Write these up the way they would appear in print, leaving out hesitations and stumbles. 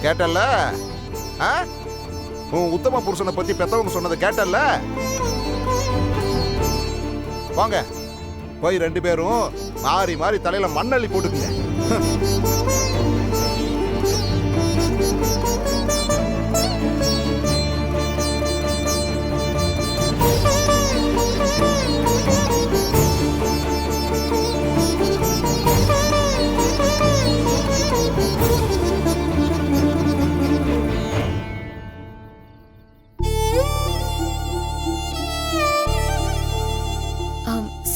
கேட்டல்ல? உன் உத்தம புருஷனை பத்தி பெத்தவங்க சொன்னதை கேட்டல்ல? வாங்க போய் 2 பேரும் மாறி மாறி தலையில மண்ணள்ளி போட்டுக்குங்க.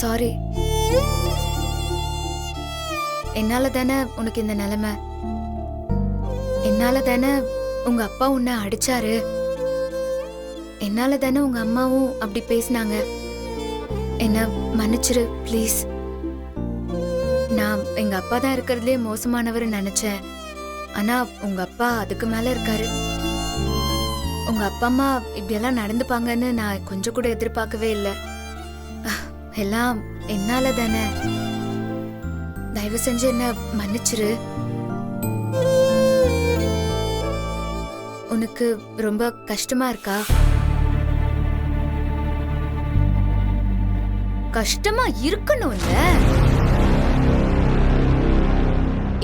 சாரி, என்னால தானே உனக்கு இந்த நிலைமை. என்னால தானே உங்க அப்பா உன்னை அடிச்சாரு. என்னால தானே உங்க அம்மாவும் அப்படி பேசினாங்க. என்ன மன்னிச்சிரு ப்ளீஸ். நான் எங்க அப்பா தான் இருக்கிறதுலே மோசமானவர் நினைச்சேன். ஆனா உங்க அப்பா அதுக்கு மேல இருக்காரு. உங்க அப்பா அம்மா இப்படியெல்லாம் நடந்துப்பாங்கன்னு நான் கொஞ்சம் கூட எதிர்பார்க்கவே இல்லை. எல்லாம் என்னால தானே. தயவு செஞ்சு என்ன மன்னிச்சிரு. உனக்கு ரொம்ப கஷ்டமா இருக்கா? கஷ்டமா இருக்கணும்ல.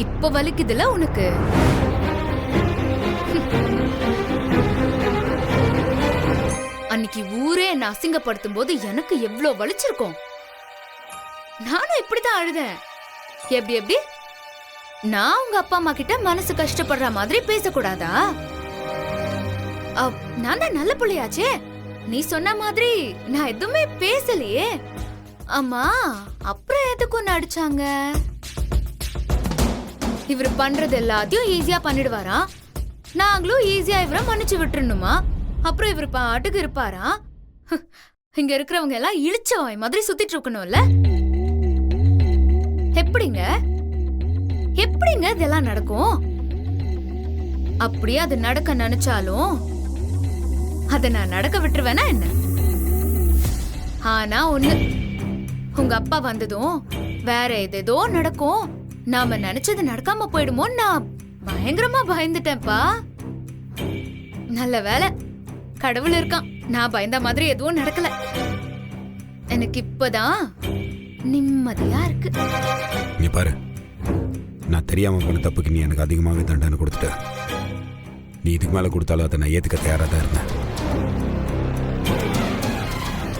இப்ப வலிக்குதுல உனக்கு. அன்னைக்கு ஊரே என்ன அசிங்கப்படுத்தும் போது எனக்கு எவ்வளவு வலிச்சிருக்கும். நானும் இப்படிதான் அழுதேன். எப்படி நான் உங்க அப்பா அம்மா கிட்ட மனசு கஷ்டப்படுற மாதிரி பேசக்கூடாதா? நான் தான் நல்ல பிள்ளையாச்சே. நீ சொன்ன மாதிரி நான் எதுவுமே பேசலையே. அம்மா அப்புறம் எதுக்கு ஒன்னு அடிச்சாங்க? இவரு பண்றது எல்லாத்தையும் ஈஸியா பண்ணிடுவாரா? நாங்களும் ஈஸியா இவரை மன்னிச்சு விட்டுருணுமா? அப்புறம் இவரு பாட்டுக்கு இருப்பாரா? இங்க இருக்கிறவங்க எல்லாம் இழிச்சவாய் மாதிரி சுத்திட்டு இருக்கணும்ல. எப்படிங்க இதெல்லாம் நடக்கும்? அப்படியே அது நடக்க நினைச்சாலும் அத நான் நடக்க விட்டுருவேனா என்ன? ஆனா ஒண்ணு, உங்க அப்பா வந்ததும் வேற ஏதேதோ நடக்கும். நாம நினைச்சது நடக்காம போயிடுமோ நான் பயங்கரமா பயந்துட்டேன்ப்பா. நல்ல வேலை கடவுள் இருக்கான். நான் பயந்த மாதிரி எதுவும் நடக்கல. எனக்கு இப்பதான் நிம்மதியா இருக்கு. நீ பாரு, நான் தெரியாம பண்ண தப்புக்கு நீ எனக்கு அதிகமாகவே தண்டனை கொடுத்துட்ட. நீ இதுக்கு மேல கொடுத்தாலும் அதை நான் ஏத்துக்க தயாரா தான் இருந்தேன்.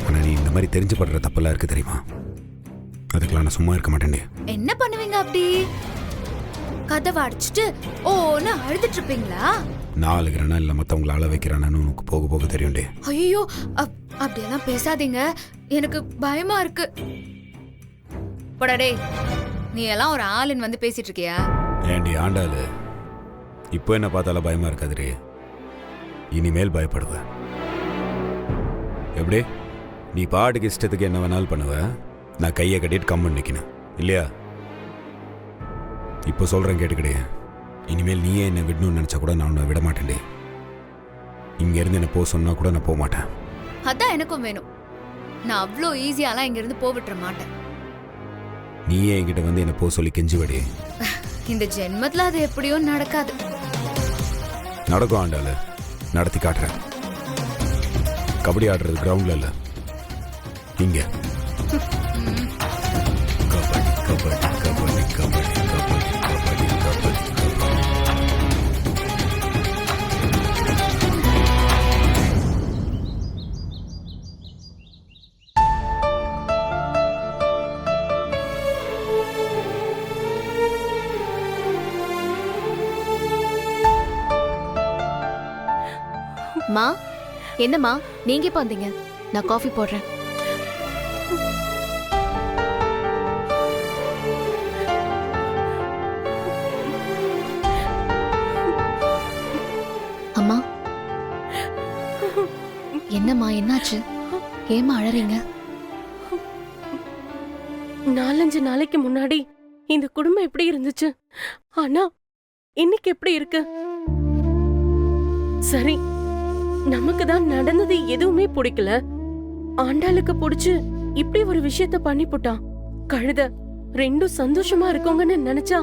ஆனா நீ இந்த மாதிரி தெரிஞ்சு படுற தப்பெல்லாம் இருக்கு தெரியுமா? அதுக்கெல்லாம் நான் சும்மா இருக்க மாட்டேன். என்ன பண்ணுவீங்க அப்படி? கதவை அடிச்சுட்டு ஓன்னு அழுதுட்டு இருப்பீங்களா? நான் அழுகிறேனா இல்ல மத்தவங்களை அழ வைக்கிறானு உனக்கு போக போக தெரியும்டே. ஐயோ அப்படியெல்லாம் பேசாதீங்க, எனக்கு பயமா இருக்கு. போடாடே, நீ எல்லாம் ஒரு ஆளுன்னு வந்து பேசிட்டு இருக்கியா? ஏண்டி ஆண்டாளு, இப்போ என்ன பார்த்தாலும் பயமா இருக்காதுரே. இனிமேல் பயப்படுவேன். எப்படி நீ பாட்டுக்கு இஷ்டத்துக்கு என்ன வேணாலும் பண்ணுவ, நான் கையை கட்டிட்டு கம்மன் நிக்கணும் இல்லையா? இப்போ சொல்றேன் கேட்டுக்கிட்டே. இனிமேல் நீயே என்னை விடணும்னு நினைச்சா கூட நான் உன்னை விட மாட்டேன்டே. இங்க இருந்து என்ன போக சொன்னா கூட நான் போக மாட்டேன். அதான் எனக்கும் வேணும். நான் அவ்வளோ ஈஸியாலாம் இங்க இருந்து போவிட்டுற மாட்டேன். நீயே என்கிட்ட வந்து என்ன போக சொல்லி கெஞ்சி வடி. இந்த ஜென்மத்துல அது எப்படியோ நடக்காது. நடக்கும் ஆண்டாளு, நடத்தி காட்டுறேன். கபடி ஆடுறது கிரவுண்ட்ல இல்ல, இங்க. கபடி கபடி கபடி கபடி கபடி கபடி கபடி. மா, என்னம்மா நீங்க எப்ப வந்தீங்க? நான் காஃபி போடுறேன். அம்மா, என்னம்மா என்னாச்சு? ஏமா அழறீங்க? 4-5 நாளைக்கு முன்னாடி இந்த குடும்பம் எப்படி இருந்துச்சு, ஆனா இன்னைக்கு எப்படி இருக்கு? சரி, நமக்கு தான் நடந்தது எதுவுமே பிடிக்கல. ஆண்டாளுக்கு பிடிச்சு இப்படி ஒரு விஷயத்த பண்ணி போட்டான். கழுத ரெண்டும் சந்தோஷமா இருக்கோங்கன்னு நினைச்சா.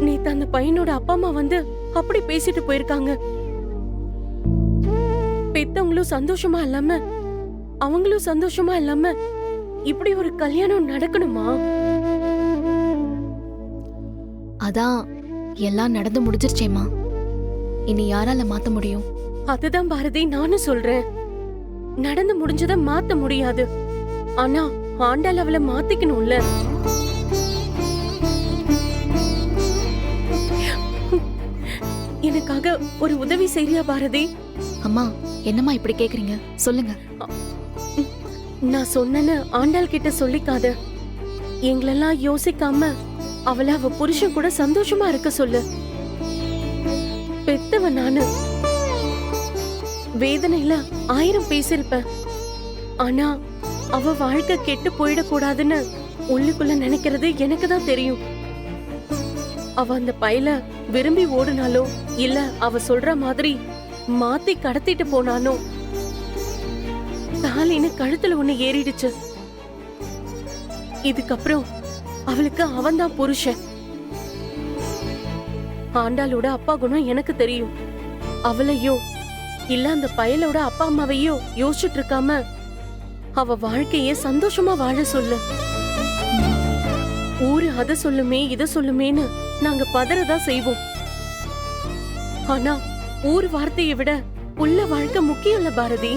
நேத்து நேத்து அந்த பையனோட அப்பா அம்மா வந்து அப்படி பேசிட்டு போயிருக்காங்க. பெத்தவங்களும் சந்தோஷமா இல்லாம அவங்களும் சந்தோஷமா இல்லாம இப்படி ஒரு கல்யாணம் நடக்கணுமா? அதான் எல்லாம் நடந்து முடிஞ்சிருச்சேம்மா. இனி யாரால மாத்த முடியும்? அதுதான் பாரதி நானும் சொல்றேன். நடந்து முடிஞ்சத மாத்த முடியாது. ஆனா ஆண்டாள் அவளை மாத்திக்கணும்ல. எனக்காக ஒரு உதவி செய்றியா பாரதி? அம்மா, என்னம்மா இப்படி கேக்குறீங்க? சொல்லுங்க. நான் சொன்னேன்னு ஆண்டாள் கிட்ட சொல்லிக்காத. எங்களெல்லாம் யோசிக்காம அவளை அவ புருஷன் கூட சந்தோஷமா இருக்க சொல்லு. பெத்தவன் நானு. வேதனையில 1000 பேசிருப்பேன். ஆனா அவ வாழ்க்கை கெட்டு போயிடக்கூடாதுன்னு உள்ளுக்குள்ள நினைக்கிறது எனக்கு தான் தெரியும். அவ அந்த பையல விரும்பி ஓடுனாலோ இல்ல அவ சொல்ற மாதிரி மாத்தி கடத்திட்டு போனானோ தாலின்னு கழுத்துல ஒண்ணு ஏறிடுச்சு. இதுக்கப்புறம் அவளுக்கு அவன்தான் புருஷன். ஆண்டாளோட அப்பா குணம் எனக்கு தெரியும். அவளையோ இல்ல அந்த பயலோட அப்பா அம்மாவையோ யோசிச்சுட்டு இருக்காம அவ வாழ்க்கைய சந்தோஷமா வாழ சொல்லு. ஊரு அத சொல்லுமே இத சொல்லுமேன்னு நாங்க பதறதான் செய்வோம். ஆனா ஊர் வார்த்தையை விட உள்ள வாழ்க்கை முக்கியம் இல்ல பாரதி.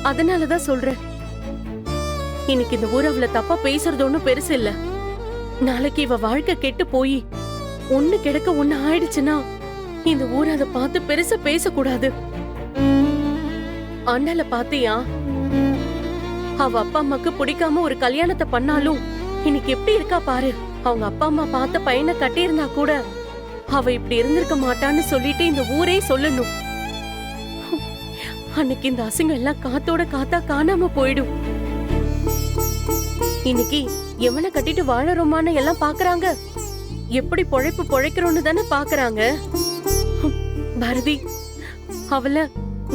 அதனாலதான் சொல்றேன். இன்னைக்கு இந்த ஊர் அவளை தப்பா பேசுறது ஒண்ணும் பெருசு இல்ல. நாளைக்கு இவ வாழ்க்கை கெட்டு போய் ஒண்ணு கிடக்க ஒண்ணு ஆயிடுச்சுன்னா இந்த ஊர் அதை பார்த்து பெருசா பேசக்கூடாது. ஆண்டாள பாத்தியா? அவ அப்பா அம்மாக்கு பிடிக்காம ஒரு கல்யாணத்தை பண்ணாலும் இன்னைக்கு எப்படி இருக்கா பாரு. அவங்க அப்பா அம்மா பார்த்த பையனை கட்டியிருந்தா கூட அவ இப்படி இருந்திருக்க மாட்டான்னு சொல்லிட்டு இந்த ஊரே சொல்லணும். அன்னைக்கு இந்த அசிங்கம் எல்லாம் காத்தோட காத்தா காணாம போயிடும். இன்னைக்கு எவனை கட்டிட்டு வாழறோமான்னு எல்லாம் பாக்குறாங்க. எப்படி பொழைப்பு பொழைக்கிறோன்னு தானே பாக்குறாங்க. பாரதி, அவளை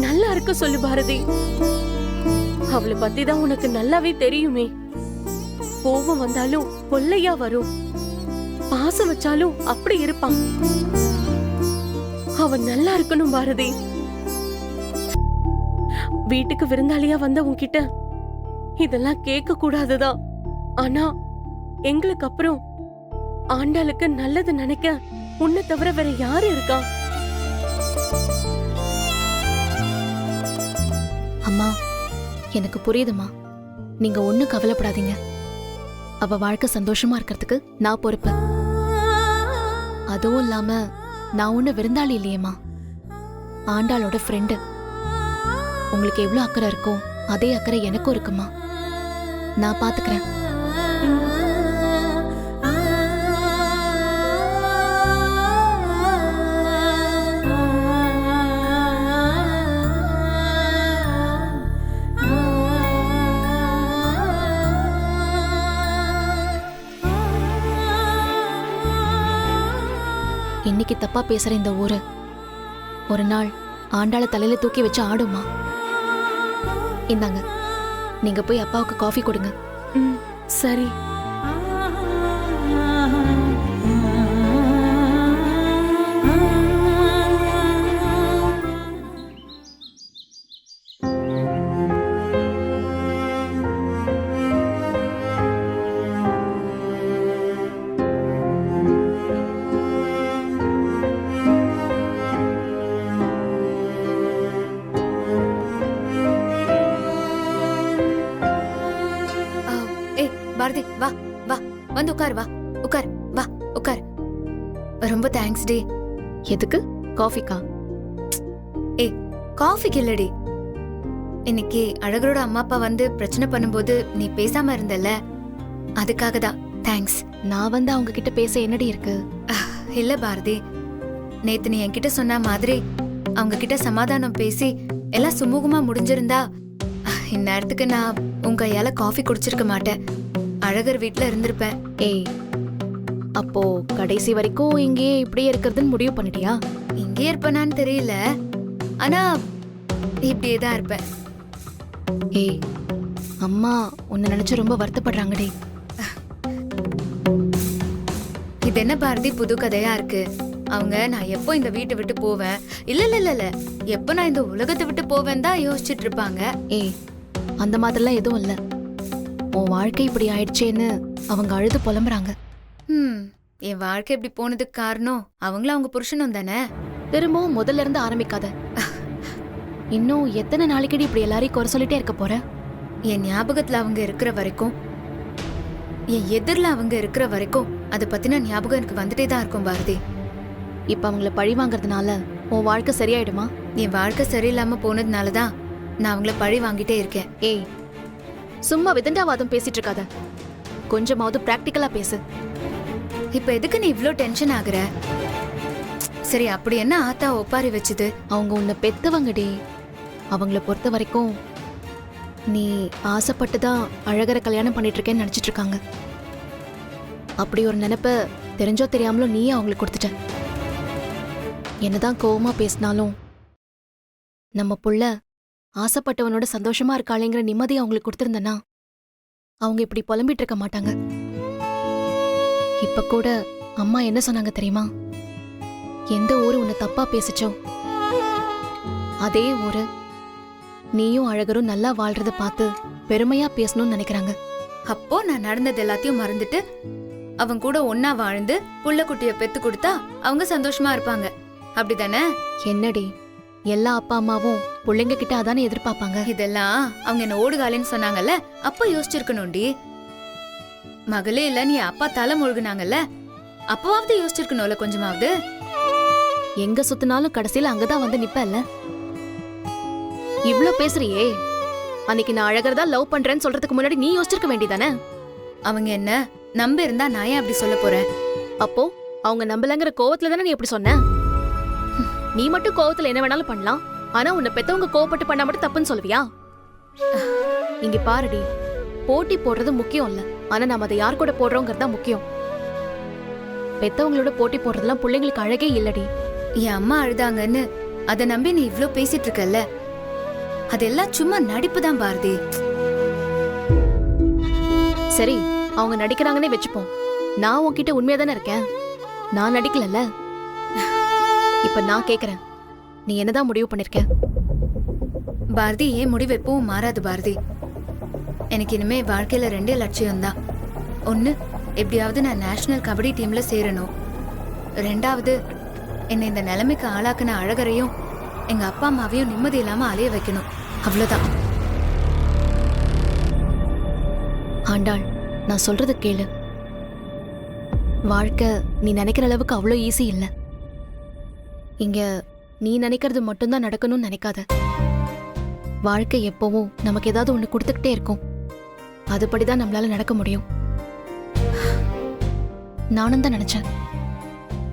நல்லா இருக்க சொல்லு பாரதி. அவளை பத்தி தான் உனக்கு நல்லாவே தெரியுமே. கோபம் வந்தாலும் கொல்லையா வரும். பாசம் வச்சாலும் அப்படி இருப்பான். அவன் நல்லா இருக்கணும் பாரதி. வீட்டுக்கு விருந்தாளியா வந்த உன்கிட்ட இதெல்லாம் கேட்க கூடாதுதான். ஆனா எங்களுக்கு அப்புறம் ஆண்டாளுக்கு நல்லது நினைக்க உன்னை தவிர வேற யாரு இருக்கா? அம்மா, எனக்கு புரியுதுமா. நீங்க ஒண்ணும் கவலைப்படாதீங்க. அவ வாழ்க்கை சந்தோஷமா இருக்கிறதுக்கு நான் பொறுப்பு. அதுவும் இல்லாம நான் ஒண்ணு விருந்தாளி இல்லையேம்மா, ஆண்டாளோட ஃப்ரெண்டு. உங்களுக்கு எவ்வளவு அக்கறை இருக்கோ அதே அக்கறை எனக்கும் இருக்குமா. நான் பாத்துக்கிறேன். இன்னைக்கு தப்பா பேசுற இந்த ஊரு ஒரு நாள் ஆண்டாள தலையில தூக்கி வச்சு ஆடுமா. இந்தாங்க, நீங்க போய் அப்பாவுக்கு காஃபி கொடுங்க. சரி. பாரதி, வா வா, வந்து உட்கார். வா உட்கார், வா உட்கார். ரொம்ப தேங்க்ஸ் டி. எதுக்கு? காஃபிக்கா? காஃபிக்கு இல்லடி. இன்னைக்கு அழகரோட அம்மா அப்பா வந்து பிரச்சனை பண்ணும்போது நீ பேசாம இருந்தல்ல, அதுக்காக தான். தேங்க்ஸ். நான் வந்து அவங்க கிட்ட பேச என்னடி இருக்கு? இல்ல பாரதி, நேத்து நீ என்கிட்ட சொன்ன மாதிரி அவங்க கிட்ட சமாதானம் பேசி எல்லாம் சுமூகமா முடிஞ்சிருந்தா இந்நேரத்துக்கு நான் உங்க கையால காஃபி குடிச்சிருக்க மாட்டேன். அழகர் வீட்டுல இருந்திருப்பேன். ஏய், அப்போ கடைசி வரைக்கும் இங்கேயே இப்படியே இருக்கிறதுன்னு முடிவு பண்ணிட்டியா? இங்கே இருப்பேனான்னு தெரியல, ஆனா இப்படியே தான் இருப்பேன். ஏய், அம்மா உன்னை நினைச்சு ரொம்ப வருத்தப்படுறாங்கடே. இது என்ன பாரதி புது கதையா இருக்கு? அவங்க நான் எப்போ இந்த வீட்டை விட்டு போவேன், இல்ல இல்ல இல்ல இல்ல எப்போ நான் இந்த உலகத்தை விட்டு போவேன் தான் யோசிச்சுட்டு இருப்பாங்க. ஏய், அந்த மாதிரிலாம் எதுவும் இல்ல. உன் வாழ்க்கை இப்படி ஆயிடுச்சேன்னு அவங்க அழுது புலம்புறாங்க. என் வாழ்க்கை இப்படி போனதுக்கு காரணம் அவங்களும் அவங்க புருஷனும் தானே. திரும்பவும் முதல்ல இருந்து ஆரம்பிக்காத. இன்னும் எத்தனை நாளைக்கடி இப்படி எல்லாரையும் குறை சொல்லிட்டே இருக்க போற? என் ஞாபகத்துல அவங்க இருக்கிற வரைக்கும், என் எதிரில அவங்க இருக்கிற வரைக்கும் அதை பத்தின ஞாபகம் எனக்கு வந்துட்டே தான் இருக்கும் பாரதி. இப்ப அவங்கள பழி வாங்கறதுனால உன் வாழ்க்கை சரியாயிடுமா? என் வாழ்க்கை சரியில்லாம போனதுனாலதான் நான் அவங்கள பழி வாங்கிட்டே இருக்கேன். ஏய், சும்மா விதண்டாவாதம் பேசிட்டு இருக்காத. கொஞ்சமாவது பிராக்டிக்கலா பேசு. இப்ப எதுக்கு நீ இவ்ளோ டென்ஷன் ஆகுற? சரி, அப்படி என்ன ஆத்தா ஒப்பாரி வச்சுது? அவங்க உன்னை பெத்தவங்கடி. அவங்கள பொறுத்த வரைக்கும் நீ ஆசைப்பட்டுதான் அழகரை கல்யாணம் பண்ணிட்டு இருக்கேன்னு நினைச்சிட்டு இருக்காங்க. அப்படி ஒரு நினைப்ப தெரிஞ்சோ தெரியாமலோ நீயே அவங்களுக்கு கொடுத்துட்ட. என்னதான் கோவமா பேசினாலும் நம்ம புள்ள ஆசைப்பட்டவனோட சந்தோஷமா இருக்காளேங்கிற நிம்மதியை அவங்களுக்கு கொடுத்திருந்தனா அவங்க இப்படி புலம்பிட்டு இருக்க மாட்டாங்க. இப்ப கூட அம்மா என்ன சொன்னாங்க தெரியுமா? எந்த ஊரு உன்னை தப்பா பேசிச்சோ அதே ஊரு நீயும் அழகரும் நல்லா வாழ்றத பார்த்து பெருமையா பேசணும்னு நினைக்கிறாங்க. அப்போ நான் நடந்தது எல்லாத்தையும் மறந்துட்டு அவங்க கூட ஒன்னா வாழ்ந்து புள்ள குட்டிய பெத்து கொடுத்தா அவங்க சந்தோஷமா இருப்பாங்க, அப்படிதானே? என்னடி, எல்லா அப்பா அம்மாவும் பிள்ளைங்க கிட்ட அதானே எதிர்பார்ப்பாங்க. இதெல்லாம் அவங்க என்ன ஓடுகாலின்னு சொன்னாங்கல்ல, அப்ப யோசிச்சிருக்கணும்டி. மகளே இல்ல நீ அப்பா தலை முழுகுனாங்கல்ல, அப்பவாவது யோசிச்சிருக்கணும்ல கொஞ்சமாவது. எங்க சுத்தினாலும் கடைசியில அங்கதான் வந்து நிப்பல்ல. இவ்ளோ பேசுறியே, அன்னைக்கு நான் அழகரதா லவ் பண்றேன்னு சொல்றதுக்கு முன்னாடி நீ யோசிச்சிருக்க வேண்டியதானே? அவங்க என்ன நம்ப இருந்தா நான் ஏன் அப்படி சொல்ல போறேன்? அப்போ அவங்க நம்பலங்கிற கோவத்துல தானே நீ எப்படி சொன்ன? நீ மட்டும் கோவத்துல என்ன வேணாலும் பண்ணலாம், ஆனா உன்னை பெத்தவங்க கோவப்பட்டு பண்ணா மட்டும் தப்புன்னு சொல்லுவியா? இங்க பாருடி, போட்டி போடுறது முக்கியம் இல்ல, ஆனா நாம அதை யார் கூட போடுறோங்கிறது தான் முக்கியம். பெத்தவங்களோட போட்டி போடுறதுலாம் பிள்ளைங்களுக்கு அழகே இல்லடி. என் அம்மா அழுதாங்கன்னு அதை நம்பி நீ இவ்ளோ பேசிட்டு இருக்கல்ல, அதெல்லாம் சும்மா நடிப்பு தான் பாரதி. சரி, அவங்க நடிக்கிறாங்கன்னே வச்சுப்போம். நான் உன்கிட்ட உண்மையா தானே இருக்கேன், நான் நடிக்கலல்ல. இப்ப நான் கேக்குறேன், நீ என்னதான் முடிவு பண்ணிருக்க? பாரதி, ஏன் முடிவு எப்பவும் மாறாது பாரதி. எனக்கு இனிமே வாழ்க்கையில 2 லட்சியம் தான். ஒன்னு, எப்படியாவது நான் நேஷனல் கபடி டீம்ல சேரணும். 2வது, என்னை இந்த நிலைமைக்கு ஆளாக்குன அழகரையும் எங்க அப்பா அம்மாவையும் நிம்மதி இல்லாம அலைய வைக்கணும். அவ்வளவுதான். ஆண்டாள், நான் சொல்றது கேளு. வாழ்க்கை நீ நினைக்கிற அளவுக்கு அவ்வளோ ஈஸி இல்ல. இங்க நீ நினைக்கிறது மட்டும்தான் நடக்கணும்னு நினைக்காத. வாழ்க்கை எப்பவும் நமக்கு ஏதாவது ஒண்ணு கொடுத்துக்கிட்டே இருக்கும். அதுபடிதான் நம்மளால நடக்க முடியும். நானும் தான் நினைச்சேன்,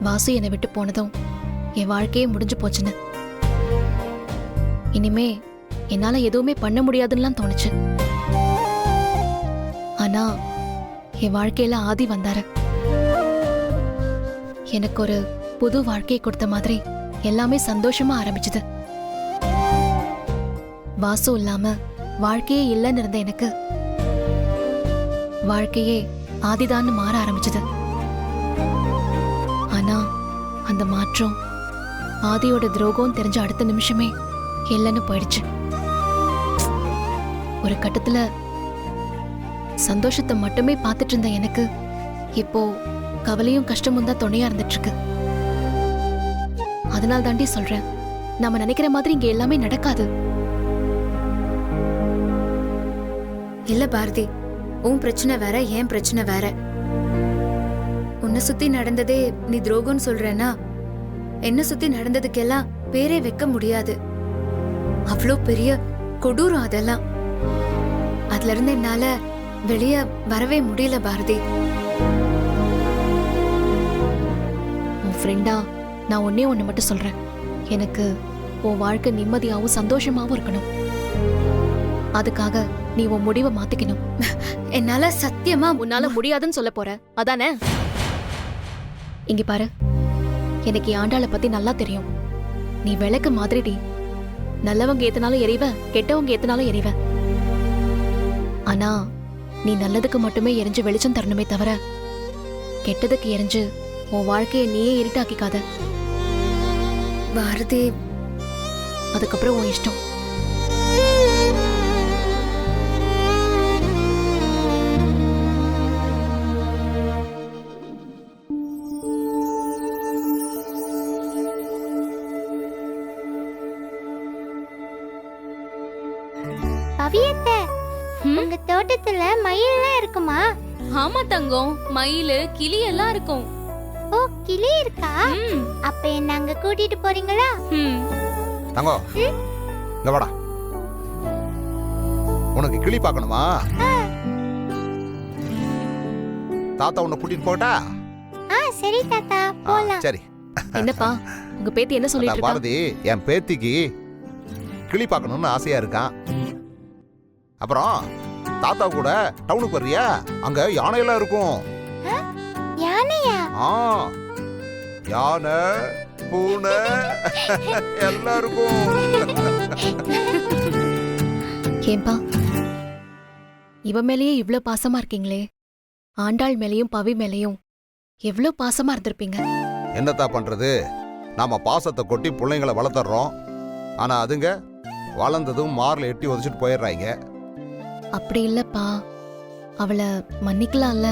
வாசு என்னை விட்டு போனதும் என் வாழ்க்கையே முடிஞ்சு போச்சுன்னு. இனிமே என்னால எதுவுமே பண்ண முடியாதுன்னு தோணுச்சு. ஆனா என் வாழ்க்கையில ஆதி வந்தாரு. எனக்கு ஒரு புது வாழ்க்கையை கொடுத்த மாதிரி எல்லாமே சந்தோஷமா ஆரம்பிச்சது. வாசு இல்லாம வாழ்க்கையே இல்லைன்னு இருந்த எனக்கு வாழ்க்கையே ஆதிதான்னு மாற ஆரம்பிச்சது. ஆனா அந்த மாற்றம் ஆதியோட துரோகம் தெரிஞ்ச அடுத்த நிமிஷமே இல்லைன்னு போயிடுச்சு. ஒரு கட்டத்துல சந்தோஷத்தை மட்டுமே பார்த்துட்டு இருந்த எனக்கு இப்போ கவலையும் கஷ்டமும் தான் துணையா இருந்துட்டு இருக்கு. அதனால தாண்டி சொல்றேன், நம்ம நினைக்கிற மாதிரி இங்க எல்லாமே நடக்காது. இல்ல பாரதி, உன் பிரச்சனை வேற, என் பிரச்சனை வேற. உன்னை சுத்தி நடந்ததே நீ துரோகம்னு சொல்றேன்னா, என்ன சுத்தி நடந்ததுக்கெல்லாம் பேரே வைக்க முடியாது. அவ்வளோ பெரிய கொடூரம் அதெல்லாம். அதுல இருந்து என்னால வெளிய வரவே முடியல பாரதி. உன் ஃப்ரெண்டா நான் ஒன்னே ஒண்ணு மட்டும் சொல்றேன், எனக்கு உன் வாழ்க்கை நிம்மதியாவும் சந்தோஷமாவும் இருக்கணும். அதுக்காக நீ உன் முடிவை மாத்திக்கணும். என்னால சத்தியமா உன்னால முடியாதுன்னு சொல்ல போற அதானே? இங்க பாரு, எனக்கு ஆண்டாளை பத்தி நல்லா தெரியும். நீ விளக்கு மாதிரிடி. நல்லவங்க ஏத்தனாலும் எரிவ, கெட்டவங்க ஏத்தனாலும் எரிவ. ஆனா நீ நல்லதுக்கு மட்டுமே எரிஞ்சு வெளிச்சம் தரணுமே தவிர கெட்டதுக்கு எரிஞ்சு உன் வாழ்க்கையை நீயே இருட்டாக்கிக்காத. பாரதி, அதுக்கப்புறம் உன் இஷ்டம். பவியத்த, உங்க தோட்டத்துல மயில்லாம் இருக்குமா? ஆமா தங்கம், மயிலு கிளி எல்லாம் இருக்கும். ஓ, கிளி இருக்கா? ம், அப்ப என்ன அங்க கூட்டிட்டு போறீங்களா? ம். தங்கம் இங்க வாடா. உனக்கு கிளி பார்க்கணுமா? தாத்தா உன்னை கூட்டிட்டு போட்டா? சரி தாத்தா, போலாம். சரி. என்னப்பா உங்க பேத்தி என்ன சொல்லிட்டு அதான் இருக்கா? பாரதி, என் பேத்திக்கு கிளி பார்க்கணும்னு ஆசையா இருக்கான். அப்புறம் தாத்தா கூட டவுனுக்கு வர்றியா? அங்க யானையெல்லாம் இருக்கும். யானையா? ஆ, யானை, பூனை எல்லாம் இருக்கும். ஏன்பா இவ மேலேயே இவ்ளோ பாசமா இருக்கீங்களே, ஆண்டாள் மேலேயும் பவி மேலேயும் எவ்ளோ பாசமா இருந்திருப்பீங்க. என்னத்தா பண்றது? நாம பாசத்தை கொட்டி பிள்ளைங்களை வளர்த்துறோம். ஆனா அதுங்க வளர்ந்ததும் மார்ல எட்டி உதச்சிட்டு போயிடுறாங்க. அப்படி இல்லப்பா, அவளை மன்னிக்கலாம்ல.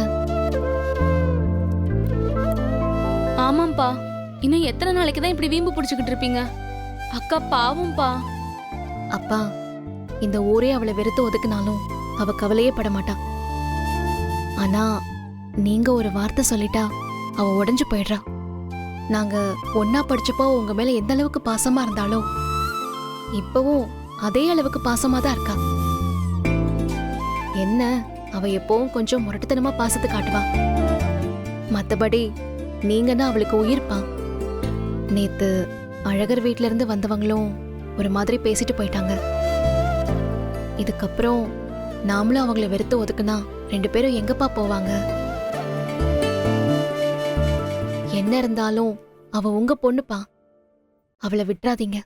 ஆமாம்பா, இன்னும் எத்தனை நாளைக்கு தான் இப்படி வீம்பு பிடிச்சுக்கிட்டு இருப்பீங்க? அக்கா பாவம்பா. அப்பா, இந்த ஊரே அவளை வெறுத்து ஒதுக்குனாலும் அவ கவலையே பட மாட்டா. ஆனா நீங்க ஒரு வார்த்தை சொல்லிட்டா அவ உடைஞ்சு போயிடுறா. நாங்க ஒன்னா படிச்சப்போ உங்க மேல எந்த அளவுக்கு பாசமா இருந்தாலும் இப்பவும் அதே அளவுக்கு பாசமா தான் இருக்கா. என்ன, அவ எப்பவும் கொஞ்சம் முரட்டுத்தனமா பாசத்தை காட்டுவா. மத்தபடி நீங்கன்னா அவளுக்கு உயிர்ப்பா. நேத்து அழகர் வீட்ல இருந்து வந்தவங்களும் ஒரு மாதிரி பேசிட்டு போயிட்டாங்க. இதுக்கப்புறம் நாமளும் அவங்கள வெறுத்து ஒதுக்குனா 2 பேரும் எங்கப்பா போவாங்க? என்ன இருந்தாலும் அவ உங்க பொண்ணுப்பா, அவளை விட்டுறாதீங்க.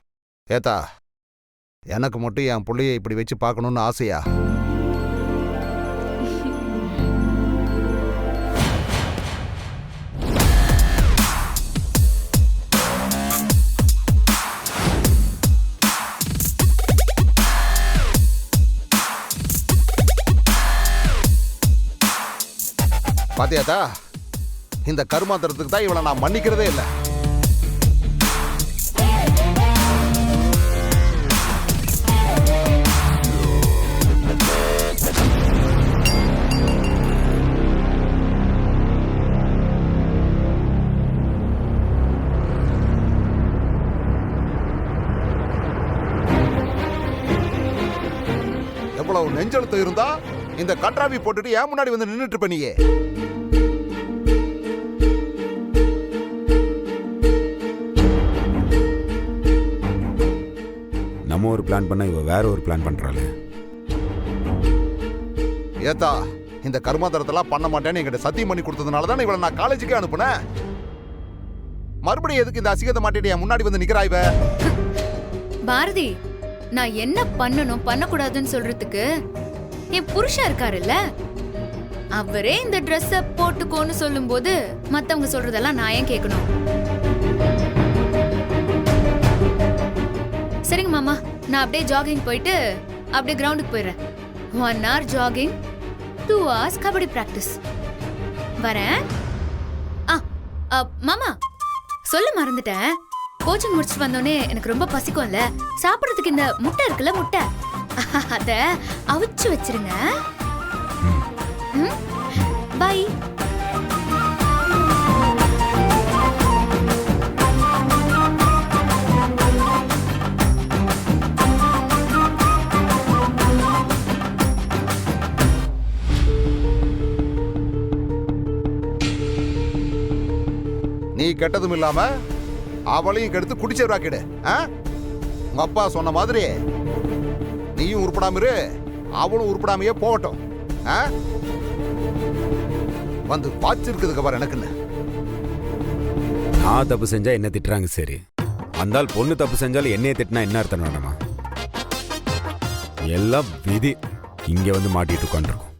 ஏத்தா, எனக்கு மட்டும் என் புள்ளைய இப்படி வச்சு பார்க்கணும்னு ஆசையா? பாத்தியாத்தா, இந்த கருமாந்திரத்துக்கு தான் இவளை நான் மன்னிக்கிறதே இல்லை. எவ்வளவு நெஞ்செழுத்து இருந்தா இந்த கட்ராவி போட்டுட்டு ஏன் முன்னாடி வந்து நின்னுட்டு இருப்ப நீயே? நம்ம ஒரு பிளான் பண்ணா இவ வேற ஒரு பிளான் பண்றாளே. ஏத்தா, இந்த கர்மாந்தரத்தெல்லாம் பண்ண மாட்டேன்னு என்கிட்ட சத்தியம் பண்ணி கொடுத்ததுனால தான் இவளை நான் காலேஜுக்கே அனுப்புனேன். மறுபடியும் எதுக்கு இந்த அசிங்கத்தை மாட்டிட்டு என் முன்னாடி வந்து நிக்கிறா இவ? பாரதி, நான் என்ன பண்ணணும் பண்ணக்கூடாதுன்னு சொல்றதுக்கு என் புருஷன் இருக்காருல்ல, அவரே இந்த ட்ரெஸ்ஸ போட்டுக்கோன்னு சொல்லும்போது மத்தவங்க சொல்றதெல்லாம் நான் ஏன் கேட்கணும்? சரிங்க மாமா, நான் அப்படியே ஜாகிங் போயிட்டு அப்படியே கிரவுண்டுக்கு போயிடுறேன். 1 hour jogging, 2 hours kabaddi practice. வரேன். மாமா சொல்ல மறந்துட்டேன். கோச்சிங் முடிச்சுட்டு வந்தோடனே எனக்கு ரொம்ப பசிக்கும்ல, சாப்பிடறதுக்கு இந்த முட்டை இருக்குல்ல, முட்டை அத அவிச்சு வச்சிருங்க. பை. நீ கெட்டதும் இல்லாம அவளையும் கெடுத்து குடிச்சவராக்கிடு. உங்க அப்பா சொன்ன மாதிரி நீயும் உருப்படாம இரு, அவளும் உருப்படாமையே போகட்டும். வந்து பாய்ச்சிருக்குதுக்கு பாரு எனக்குன்னு. நான் தப்பு செஞ்சா என்ன திட்டுறாங்க சரி, அந்தால் பொண்ணு தப்பு செஞ்சாலும் என்னைய திட்டினா என்ன அர்த்தம் வேணாமா? எல்லாம் விதி. இங்க வந்து மாட்டிட்டு உட்காந்துருக்கும்.